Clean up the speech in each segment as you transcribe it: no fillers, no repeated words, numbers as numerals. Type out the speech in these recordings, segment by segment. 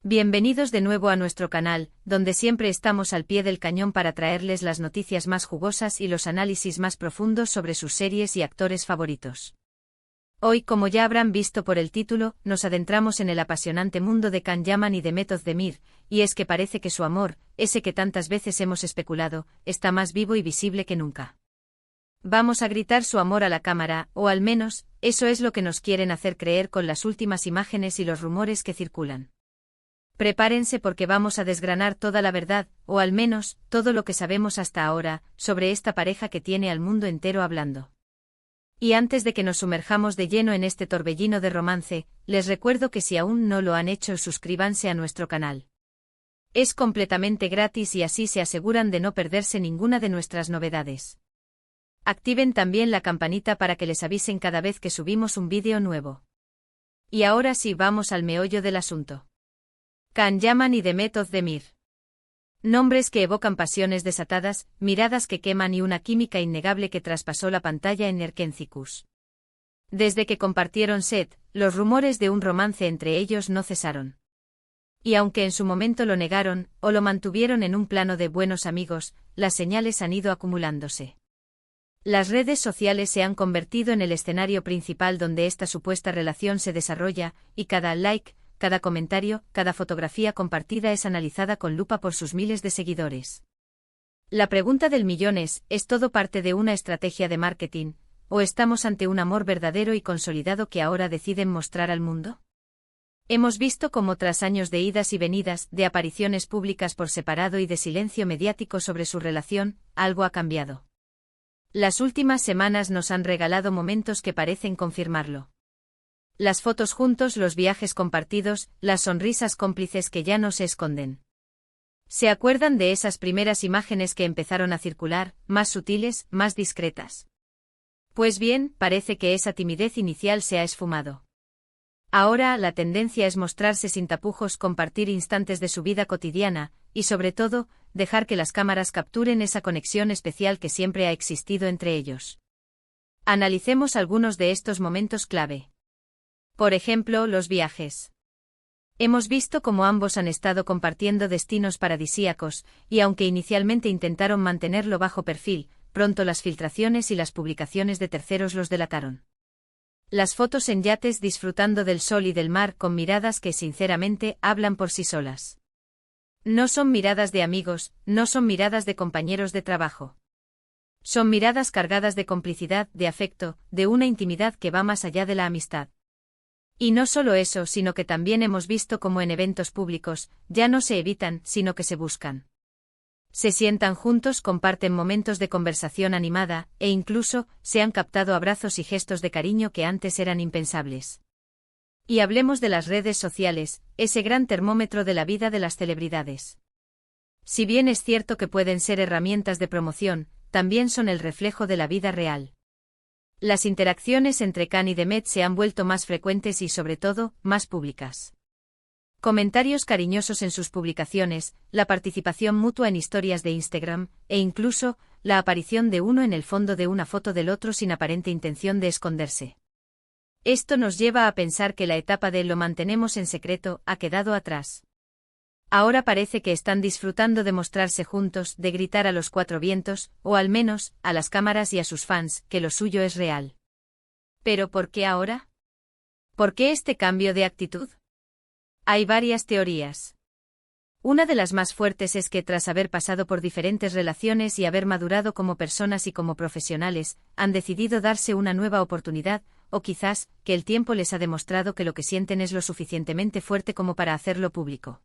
Bienvenidos de nuevo a nuestro canal, donde siempre estamos al pie del cañón para traerles las noticias más jugosas y los análisis más profundos sobre sus series y actores favoritos. Hoy, como ya habrán visto por el título, nos adentramos en el apasionante mundo de Can Yaman y de Method Demir, y es que parece que su amor, ese que tantas veces hemos especulado, está más vivo y visible que nunca. Vamos a gritar su amor a la cámara, o al menos, eso es lo que nos quieren hacer creer con las últimas imágenes y los rumores que circulan. Prepárense porque vamos a desgranar toda la verdad, o al menos, todo lo que sabemos hasta ahora, sobre esta pareja que tiene al mundo entero hablando. Y antes de que nos sumerjamos de lleno en este torbellino de romance, les recuerdo que si aún no lo han hecho, suscríbanse a nuestro canal. Es completamente gratis y así se aseguran de no perderse ninguna de nuestras novedades. Activen también la campanita para que les avisen cada vez que subimos un vídeo nuevo. Y ahora sí, vamos al meollo del asunto. Can Yaman y The Method Demir. Nombres que evocan pasiones desatadas, miradas que queman y una química innegable que traspasó la pantalla en Erkencikus. Desde que compartieron set, los rumores de un romance entre ellos no cesaron. Y aunque en su momento lo negaron, o lo mantuvieron en un plano de buenos amigos, las señales han ido acumulándose. Las redes sociales se han convertido en el escenario principal donde esta supuesta relación se desarrolla, y cada like, cada comentario, cada fotografía compartida es analizada con lupa por sus miles de seguidores. La pregunta del millón ¿es todo parte de una estrategia de marketing, o estamos ante un amor verdadero y consolidado que ahora deciden mostrar al mundo? Hemos visto cómo tras años de idas y venidas, de apariciones públicas por separado y de silencio mediático sobre su relación, algo ha cambiado. Las últimas semanas nos han regalado momentos que parecen confirmarlo. Las fotos juntos, los viajes compartidos, las sonrisas cómplices que ya no se esconden. ¿Se acuerdan de esas primeras imágenes que empezaron a circular, más sutiles, más discretas? Pues bien, parece que esa timidez inicial se ha esfumado. Ahora la tendencia es mostrarse sin tapujos, compartir instantes de su vida cotidiana, y sobre todo, dejar que las cámaras capturen esa conexión especial que siempre ha existido entre ellos. Analicemos algunos de estos momentos clave. Por ejemplo, los viajes. Hemos visto cómo ambos han estado compartiendo destinos paradisíacos, y aunque inicialmente intentaron mantenerlo bajo perfil, pronto las filtraciones y las publicaciones de terceros los delataron. Las fotos en yates disfrutando del sol y del mar con miradas que sinceramente hablan por sí solas. No son miradas de amigos, no son miradas de compañeros de trabajo. Son miradas cargadas de complicidad, de afecto, de una intimidad que va más allá de la amistad. Y no solo eso, sino que también hemos visto cómo en eventos públicos, ya no se evitan, sino que se buscan. Se sientan juntos, comparten momentos de conversación animada, e incluso, se han captado abrazos y gestos de cariño que antes eran impensables. Y hablemos de las redes sociales, ese gran termómetro de la vida de las celebridades. Si bien es cierto que pueden ser herramientas de promoción, también son el reflejo de la vida real. Las interacciones entre Can y Demet se han vuelto más frecuentes y sobre todo, más públicas. Comentarios cariñosos en sus publicaciones, la participación mutua en historias de Instagram, e incluso, la aparición de uno en el fondo de una foto del otro sin aparente intención de esconderse. Esto nos lleva a pensar que la etapa de lo mantenemos en secreto ha quedado atrás. Ahora parece que están disfrutando de mostrarse juntos, de gritar a los cuatro vientos, o al menos, a las cámaras y a sus fans, que lo suyo es real. ¿Pero por qué ahora? ¿Por qué este cambio de actitud? Hay varias teorías. Una de las más fuertes es que tras haber pasado por diferentes relaciones y haber madurado como personas y como profesionales, han decidido darse una nueva oportunidad, o quizás, que el tiempo les ha demostrado que lo que sienten es lo suficientemente fuerte como para hacerlo público.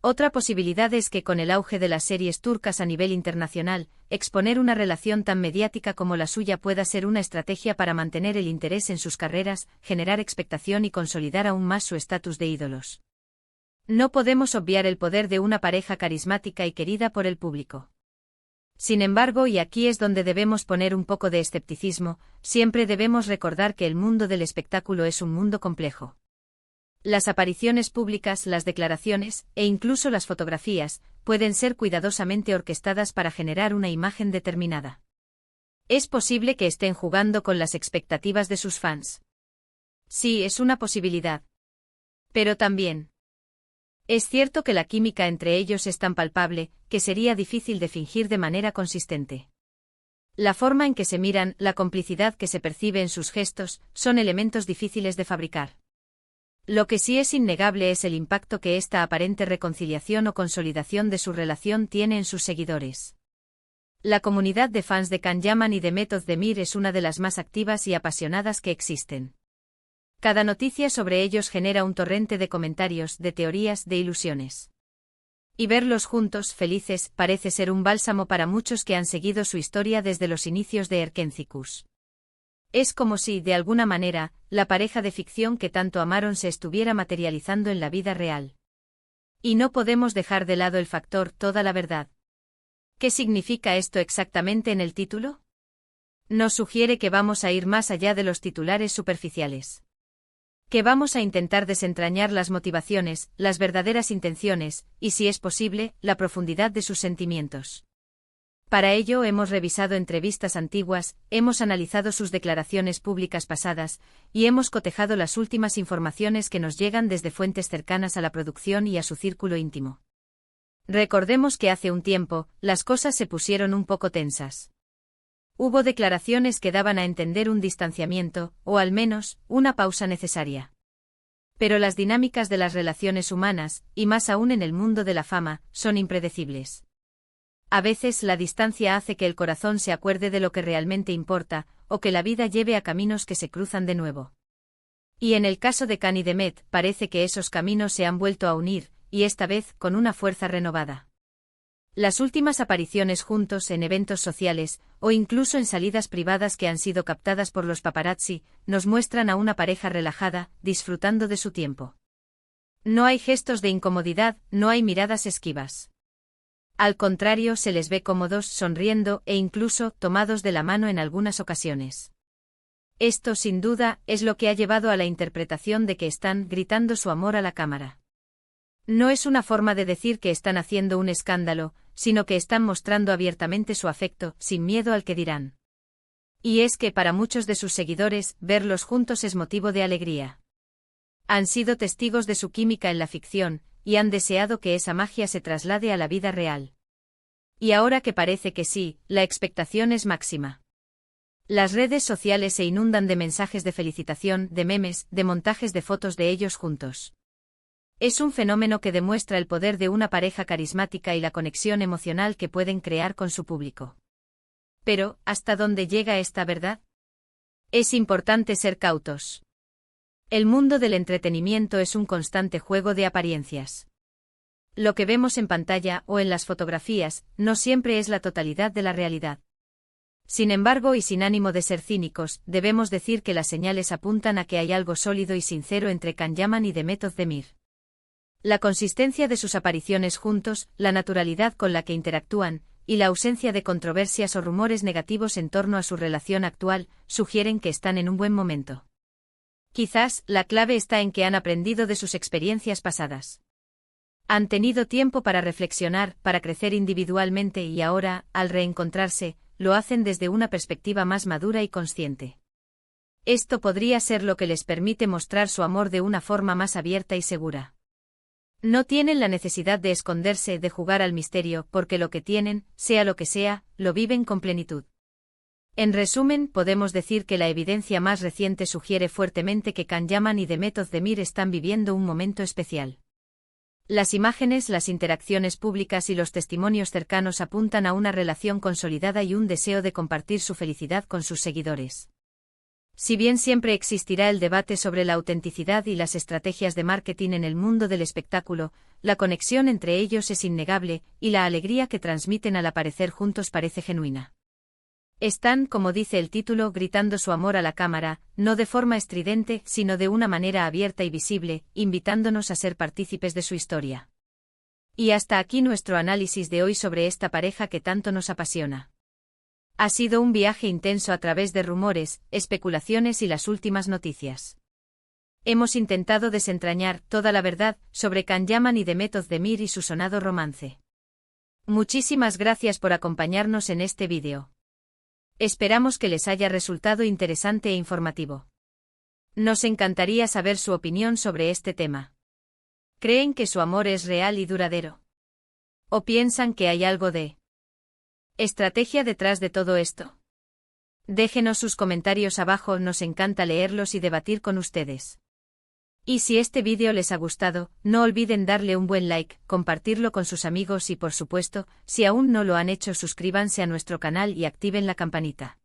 Otra posibilidad es que con el auge de las series turcas a nivel internacional, exponer una relación tan mediática como la suya pueda ser una estrategia para mantener el interés en sus carreras, generar expectación y consolidar aún más su estatus de ídolos. No podemos obviar el poder de una pareja carismática y querida por el público. Sin embargo, y aquí es donde debemos poner un poco de escepticismo, siempre debemos recordar que el mundo del espectáculo es un mundo complejo. Las apariciones públicas, las declaraciones, e incluso las fotografías, pueden ser cuidadosamente orquestadas para generar una imagen determinada. Es posible que estén jugando con las expectativas de sus fans. Sí, es una posibilidad. Pero también Es cierto que la química entre ellos es tan palpable, que sería difícil de fingir de manera consistente. La forma en que se miran, la complicidad que se percibe en sus gestos, son elementos difíciles de fabricar. Lo que sí es innegable es el impacto que esta aparente reconciliación o consolidación de su relación tiene en sus seguidores. La comunidad de fans de Can Yaman y de Method Demir es una de las más activas y apasionadas que existen. Cada noticia sobre ellos genera un torrente de comentarios, de teorías, de ilusiones. Y verlos juntos, felices, parece ser un bálsamo para muchos que han seguido su historia desde los inicios de Erkentzikos. Es como si, de alguna manera, la pareja de ficción que tanto amaron se estuviera materializando en la vida real. Y no podemos dejar de lado el factor toda la verdad. ¿Qué significa esto exactamente en el título? Nos sugiere que vamos a ir más allá de los titulares superficiales. Que vamos a intentar desentrañar las motivaciones, las verdaderas intenciones, y si es posible, la profundidad de sus sentimientos. Para ello hemos revisado entrevistas antiguas, hemos analizado sus declaraciones públicas pasadas, y hemos cotejado las últimas informaciones que nos llegan desde fuentes cercanas a la producción y a su círculo íntimo. Recordemos que hace un tiempo, las cosas se pusieron un poco tensas. Hubo declaraciones que daban a entender un distanciamiento, o al menos, una pausa necesaria. Pero las dinámicas de las relaciones humanas, y más aún en el mundo de la fama, son impredecibles. A veces la distancia hace que el corazón se acuerde de lo que realmente importa, o que la vida lleve a caminos que se cruzan de nuevo. Y en el caso de Can y Demet, parece que esos caminos se han vuelto a unir, y esta vez con una fuerza renovada. Las últimas apariciones juntos en eventos sociales, o incluso en salidas privadas que han sido captadas por los paparazzi, nos muestran a una pareja relajada, disfrutando de su tiempo. No hay gestos de incomodidad, no hay miradas esquivas. Al contrario, se les ve cómodos, sonriendo e incluso tomados de la mano en algunas ocasiones. Esto, sin duda, es lo que ha llevado a la interpretación de que están gritando su amor a la cámara. No es una forma de decir que están haciendo un escándalo, sino que están mostrando abiertamente su afecto, sin miedo al que dirán. Y es que para muchos de sus seguidores, verlos juntos es motivo de alegría. Han sido testigos de su química en la ficción, y han deseado que esa magia se traslade a la vida real. Y ahora que parece que sí, la expectación es máxima. Las redes sociales se inundan de mensajes de felicitación, de memes, de montajes de fotos de ellos juntos. Es un fenómeno que demuestra el poder de una pareja carismática y la conexión emocional que pueden crear con su público. Pero, ¿hasta dónde llega esta verdad? Es importante ser cautos. El mundo del entretenimiento es un constante juego de apariencias. Lo que vemos en pantalla o en las fotografías no siempre es la totalidad de la realidad. Sin embargo, y sin ánimo de ser cínicos, debemos decir que las señales apuntan a que hay algo sólido y sincero entre Can Yaman y Method Demir. La consistencia de sus apariciones juntos, la naturalidad con la que interactúan, y la ausencia de controversias o rumores negativos en torno a su relación actual, sugieren que están en un buen momento. Quizás, la clave está en que han aprendido de sus experiencias pasadas. Han tenido tiempo para reflexionar, para crecer individualmente y ahora, al reencontrarse, lo hacen desde una perspectiva más madura y consciente. Esto podría ser lo que les permite mostrar su amor de una forma más abierta y segura. No tienen la necesidad de esconderse, de jugar al misterio, porque lo que tienen, sea lo que sea, lo viven con plenitud. En resumen, podemos decir que la evidencia más reciente sugiere fuertemente que Can Yaman y Method Demir están viviendo un momento especial. Las imágenes, las interacciones públicas y los testimonios cercanos apuntan a una relación consolidada y un deseo de compartir su felicidad con sus seguidores. Si bien siempre existirá el debate sobre la autenticidad y las estrategias de marketing en el mundo del espectáculo, la conexión entre ellos es innegable, y la alegría que transmiten al aparecer juntos parece genuina. Están, como dice el título, gritando su amor a la cámara, no de forma estridente, sino de una manera abierta y visible, invitándonos a ser partícipes de su historia. Y hasta aquí nuestro análisis de hoy sobre esta pareja que tanto nos apasiona. Ha sido un viaje intenso a través de rumores, especulaciones y las últimas noticias. Hemos intentado desentrañar toda la verdad sobre Can Yaman y Method Demir y su sonado romance. Muchísimas gracias por acompañarnos en este vídeo. Esperamos que les haya resultado interesante e informativo. Nos encantaría saber su opinión sobre este tema. ¿Creen que su amor es real y duradero? ¿O piensan que hay algo de estrategia detrás de todo esto? Déjenos sus comentarios abajo, nos encanta leerlos y debatir con ustedes. Y si este vídeo les ha gustado, no olviden darle un buen like, compartirlo con sus amigos y por supuesto, si aún no lo han hecho, suscríbanse a nuestro canal y activen la campanita.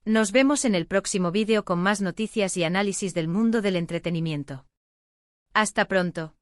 Nos vemos en el próximo vídeo con más noticias y análisis del mundo del entretenimiento. Hasta pronto.